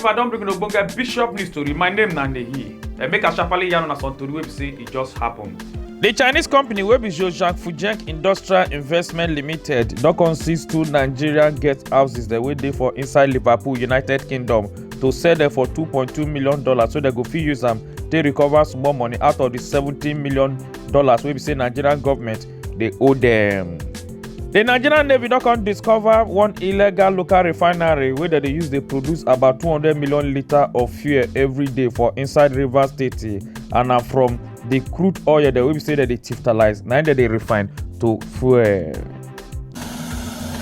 I don't bring no bunga Bishop news story. My name Nandehi. And make a sharply yarn on a son to the website. It just happened. The Chinese company wey be Zhejiang Fujian Industrial Investment Limited don consist 2 Nigerian guest houses wey dey for inside Liverpool, United Kingdom, to sell them for $2.2 million so they go fit use am to recover small money out of the $17 million wey be say Nigerian government dey owe them. The Nigerian Navy don come discover one illegal local refinery wey dey use dey produce about 200 million litres of fuel every day for inside Rivers State, and na from the crude oil wey we say that they tiftalize, now they refine to fuel.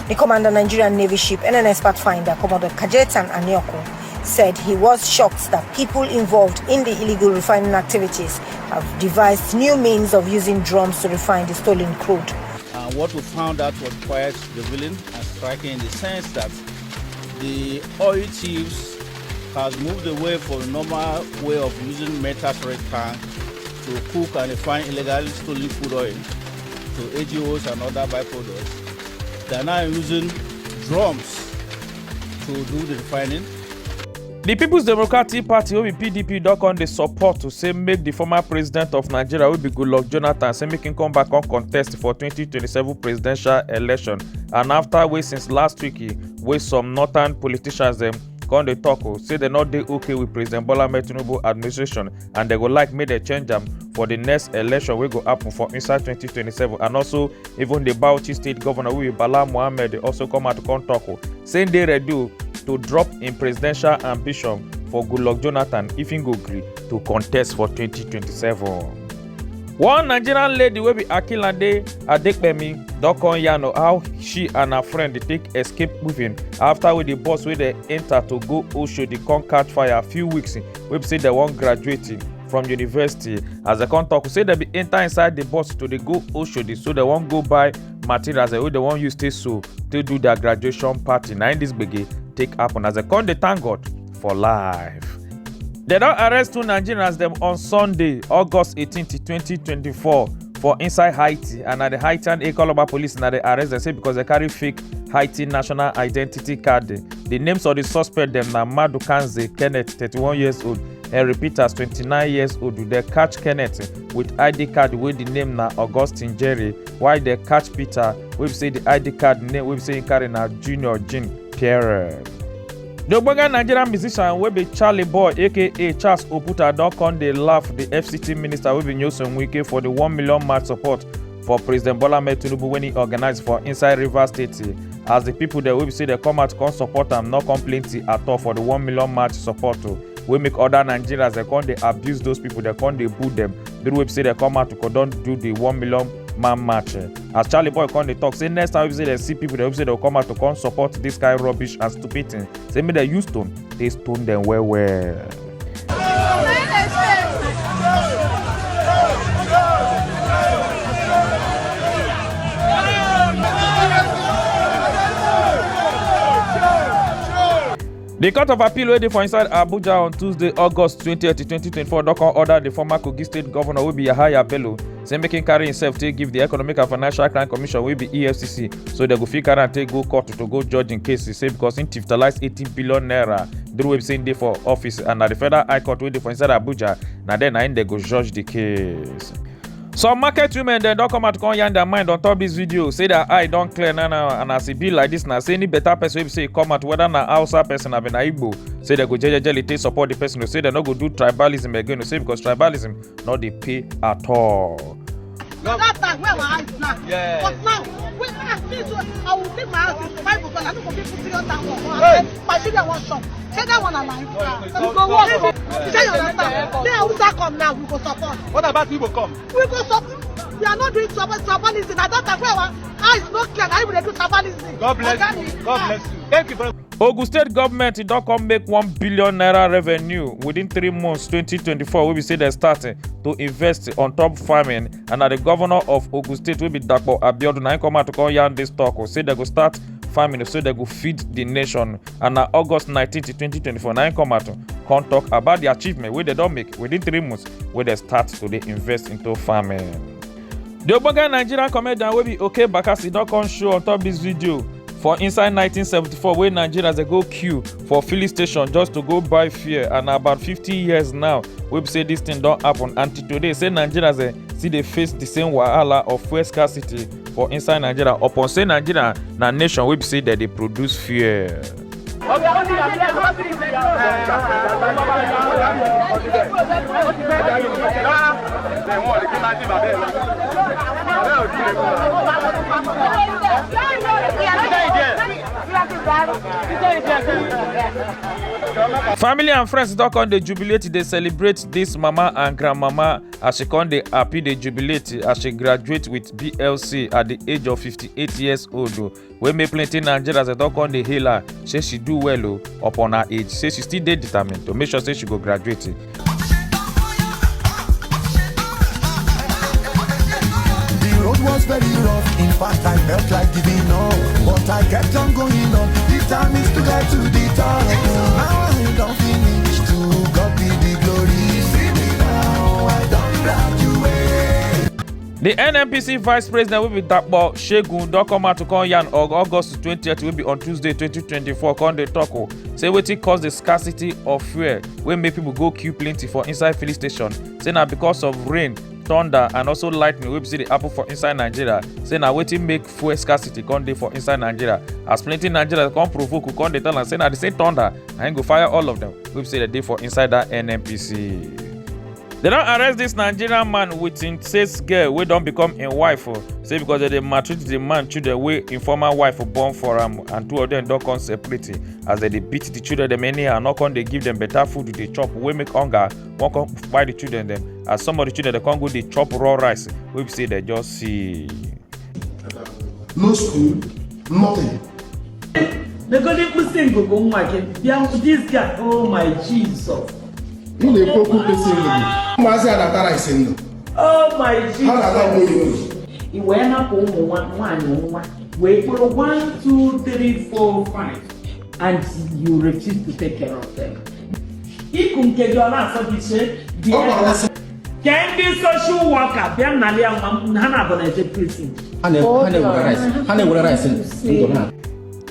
The Commander Nigerian Navy ship NNS Pathfinder, Commodore Kajetan Anyoko, said he was shocked that people involved in the illegal refining activities have devised new means of using drums to refine the stolen crude. What we found out was quite revealing and striking in the sense that the oil thieves has moved away from the normal way of using metal storage tank to cook and refine illegally stolen crude oil to AGOs and other byproducts. They are now using drums to do the refining. The People's Democratic Party, wey be PDP, don come dey support to say make the former president of Nigeria, wey be Goodluck Jonathan, say make him come back and contest for 2027 presidential election. And after wey since last week, wey some northern politicians dem come dey talk, say they not dey okay with President Bola Ahmed Tinubu administration, and they go like make they change am for the next election wey go happen for inside 2027. And also even the Bauchi State Governor, wey be Bala Mohammed, they also come out to come talk, saying they ready to drop in presidential ambition for Goodluck Jonathan if he go agree to contest for 2027. One Nigerian lady wey be Akilade Adekpemi don come yarn how she and her friend dey take escape moving after wey the bus wey dey enter to go Oshodi come catch fire a few weeks wey be say they wan graduate from university. As they come talk, say they be enter inside the bus to dey go Oshodi, so they wan go buy materials wey they wan use take sew to do their graduation party. Na in this gbege take happen as they come dey thank God for life. They don arrest 2 Nigerians them on Sunday, August 18, 2024 for inside Haiti, and at the Haitian Ecolaba police na they arrest them say because they carry fake Haiti national identity card. The names of the suspect them na Madu Kanze Kenneth, 31 years old, Henry Peters, 29 years old. They catch Kenneth with ID card with the name na Augustine Jerry, while they catch Peter we say the ID card name we say carry na Junior Jean Pierre. The Ogbonge Nigerian musician wey be Charlie Boy aka Charles Oputa don come dey laugh the FCT minister wey be Nyesom Wike for the 1 million march support for President Bola Ahmed Tinubu when he organized for inside Rivers State, as the people there wey be say they come out come support am no complain at all for the 1 million march support wey make other Nigerians they come dey abuse those people, they come dey boo them. The wey be say they come out to don do the 1 million man march. As Charlie Boy come dey talk, say next time we say they see people, they say they'll come out to come support this kind of rubbish and stupid thing. Say me they use stone, they stone them well. The Court of Appeal wey dey for inside Abuja on Tuesday, August 20, 2024, don come order the former Kogi State Governor wey be Yahaya Bello, say make him carry himself take give the Economic and Financial Crime Commission wey be EFCC, so they go fit carry am take go court to go judge in case he say because him tiftalize 18 billion naira. The wey be say dey for office, and na the Federal High Court wey dey for inside Abuja, na then na him dey go judge the case. Some market women then don't come out to come yarn their mind on top this video. Say that eye don't clear now, and as it be like this now, say any better person will say come out whether na Hausa person or na Igbo. Say they go jejely take support the person. Say they not go do tribalism again. Say because tribalism not they pay at all. That time where my eyes now. Yeah. But now, when I see so, I will take my eyes to 5 because I don't want people to see on that one. My children want shop. Say that one alive. We go walk. Say you understand. Say Hausa come now, we go support. What about people come? We go support. We are not doing tribalism. At that time where our eyes not clear, I will do tribalism. God bless you. God bless you. Thank you very much. Ogun State government it don't come make 1 billion naira revenue within 3 months 2024. We say they starting to invest on top farming, and now the governor of Ogun State will be Dapo Abiodun. I come out to come yarn this talk. Say they go start farming so they go feed the nation. And now August 19, 2024, now come out to come talk about the achievement where they don't make within 3 months where they start to they invest into farming. The Ogbonge Nigerian comedian will be okay Bakasi don't come show on top this video for inside 1974 wey Nigerians dey go queue for filling station just to go buy fuel, and about 50 years now wey be say dis thing don happen, and till today say Nigerians still dey face the same wahala of fuel scarcity for inside Nigeria upon say Nigeria na nation wey be say dem dey produce fuel. Family and friends don come dey jubilate, dey celebrate dis mama and grandmama as she come dey happy dey jubilate as she graduate with BLC at the age of 58 years old. Wey make plenty Nigerians don come dey hail her, say she do well upon her age, say she still dey determined to make sure say she go graduate. Was very rough. In fact, I felt like giving up, but I kept on going on. The time is to get to the top. Now I don't finish. To God be the glory. See me now, I don't graduate. The NNPC Vice President will be Dapo Shegun don come out to come yarn on August 20th will be on Tuesday 2024. Come dey talk say wetin cause the scarcity of fuel wey make people go queue plenty for inside filling station. Say na because of rain, thunder and also lightning wey be say dey happen for inside Nigeria. Say na wetin make fuel scarcity come dey for inside Nigeria, as plenty Nigerians come provoke come dey tell am say na the same thunder na him go fire all of them wey be say dey for inside that NNPC. They don arrest this Nigerian man with him 6 girl wey don become im wife say because dem dey maltreat the man children wey im former wife born for am, and 2 of them don come separate as dem dey beat the children dem anyhow, no come dey give them better food dey chop wey make hunger wan come kpai the children dem, as some of the children dey come go dey chop raw rice wey be say dem just see. No school, nothing. The golden person go go market. This guy, oh my Jesus. Oh my Jesus. How does that know you? Went up one. Wait for 1, 2, 3, 4, 5, and you refuse to take care of them. He couldn't get your answer. He said, can be social worker. Be a Nalia Hana Bonnet prison.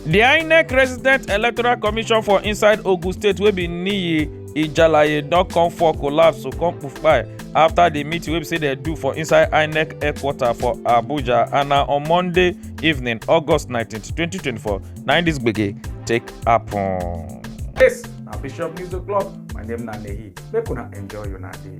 The INEC Resident Electoral Commission for inside Ogun State wey be Niyi Ijalaye don come for collapse, so come kpai after the meeting wey be say they do for inside INEC headquarters for Abuja, and na on Monday evening, August 19th, 2024, na this gbege take happen. Yes, na Bishop News Club. My name na Nehi. Make una enjoy your day.